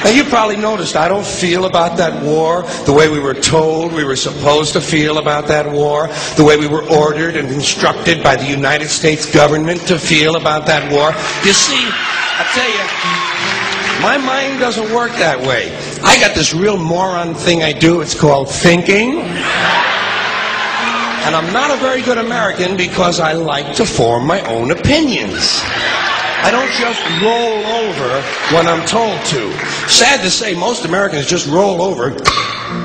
Now, you probably noticed I don't feel about that war the way we were told we were supposed to feel about that war, the way we were ordered and instructed by the United States government to feel about that war. You see, I tell you, my mind doesn't work that way. I got this real moron thing I do. It's called thinking. And I'm not a very good American because I like to form my own opinions. I don't just roll over when I'm told to. Sad to say, most Americans just roll over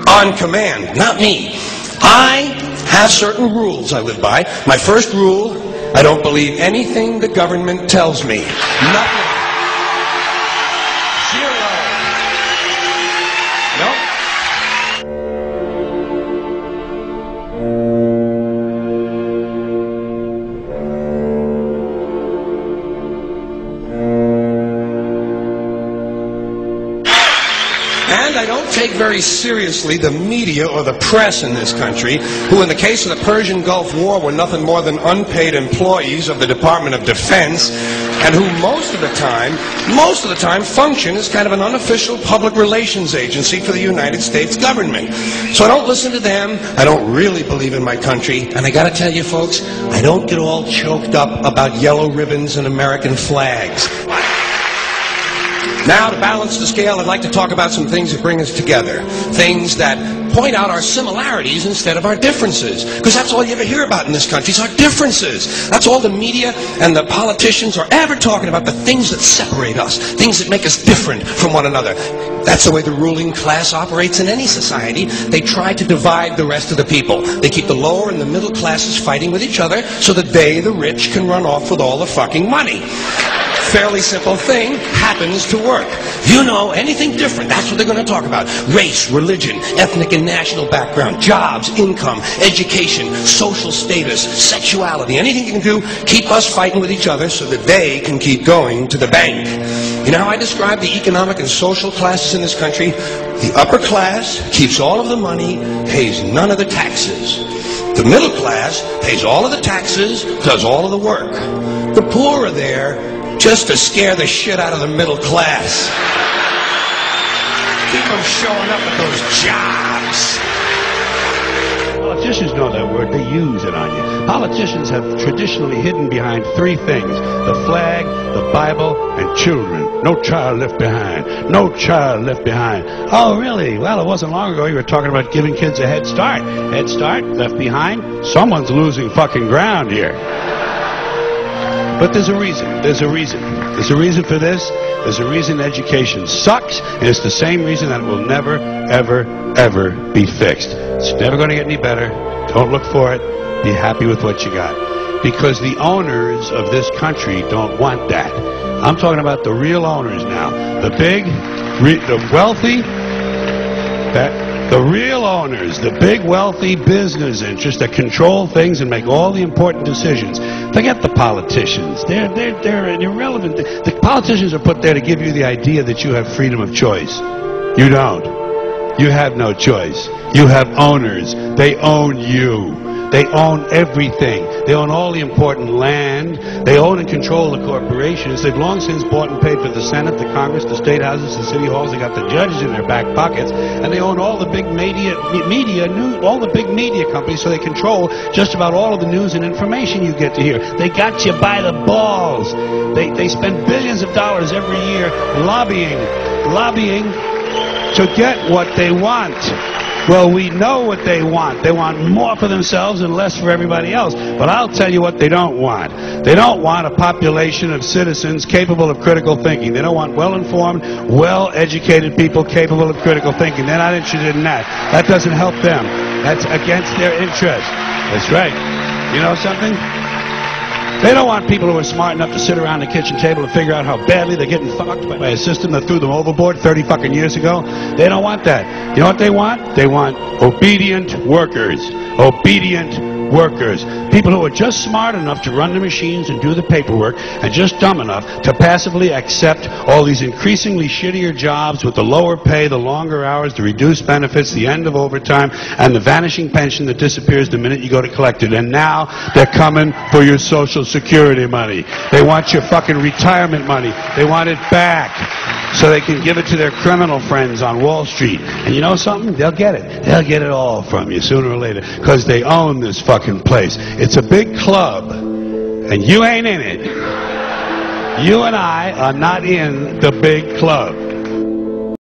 on command. Not me. I have certain rules I live by. My first rule, I don't believe anything the government tells me. Nothing. Zero. Nope. And I don't take very seriously the media or the press in this country, who in the case of the Persian Gulf War were nothing more than unpaid employees of the Department of Defense, and who most of the time function as kind of an unofficial public relations agency for the United States government. So I don't listen to them, I don't really believe in my country, and I gotta tell you folks, I don't get all choked up about yellow ribbons and American flags. Now, to balance the scale, I'd like to talk about some things that bring us together. Things that point out our similarities instead of our differences. Because that's all you ever hear about in this country is our differences. That's all the media and the politicians are ever talking about, the things that separate us, things that make us different from one another. That's the way the ruling class operates in any society. They try to divide the rest of the people. They keep the lower and the middle classes fighting with each other so that they, the rich, can run off with all the fucking money. Fairly simple thing, happens to work. You know, anything different, that's what they're going to talk about. Race, religion, ethnic and national background, jobs, income, education, social status, sexuality, anything you can do, keep us fighting with each other so that they can keep going to the bank. You know how I describe the economic and social classes in this country? The upper class keeps all of the money, pays none of the taxes. The middle class pays all of the taxes, does all of the work. The poor are there just to scare the shit out of the middle class. Keep them showing up at those jobs. Politicians know that word. They use it on you. Politicians have traditionally hidden behind three things: the flag, the Bible, and children. No child left behind. No child left behind. Oh, really? Well, it wasn't long ago you were talking about giving kids a head start. Head start? Left behind? Someone's losing fucking ground here. But there's a reason. There's a reason. There's a reason for this. There's a reason education sucks, and it's the same reason that it will never, ever, ever be fixed. It's never going to get any better. Don't look for it. Be happy with what you got. Because the owners of this country don't want that. I'm talking about the real owners now. The big, the wealthy, the real owners, the big wealthy business interests that control things and make all the important decisions. Forget the politicians. They're irrelevant. The politicians are put there to give you the idea that you have freedom of choice. You don't. You have no choice. You have owners. They own you. They own everything. They own all the important land. They own and control the corporations. They've long since bought and paid for the Senate, the Congress, the state houses, the city halls. They got the judges in their back pockets, and they own all the big all the big media companies. So they control just about all of the news and information you get to hear. They got you by the balls. They spend billions of dollars every year lobbying to get what they want. Well, we know what they want. They want more for themselves and less for everybody else. But I'll tell you what they don't want. They don't want a population of citizens capable of critical thinking. They don't want well-informed, well-educated people capable of critical thinking. They're not interested in that. That doesn't help them. That's against their interest. That's right. You know something? They don't want people who are smart enough to sit around the kitchen table and figure out how badly they're getting fucked by a system that threw them overboard 30 fucking years ago. They don't want that. You know what they want? They want obedient workers. Obedient workers. People who are just smart enough to run the machines and do the paperwork, and just dumb enough to passively accept all these increasingly shittier jobs with the lower pay, the longer hours, the reduced benefits, the end of overtime, and the vanishing pension that disappears the minute you go to collect it. And now they're coming for your Social Security money. They want your fucking retirement money. They want it back. so they can give it to their criminal friends on Wall Street. And you know something? They'll get it. They'll get it all from you sooner or later, because they own this fucking place. It's a big club, and you ain't in it. You and I are not in the big club.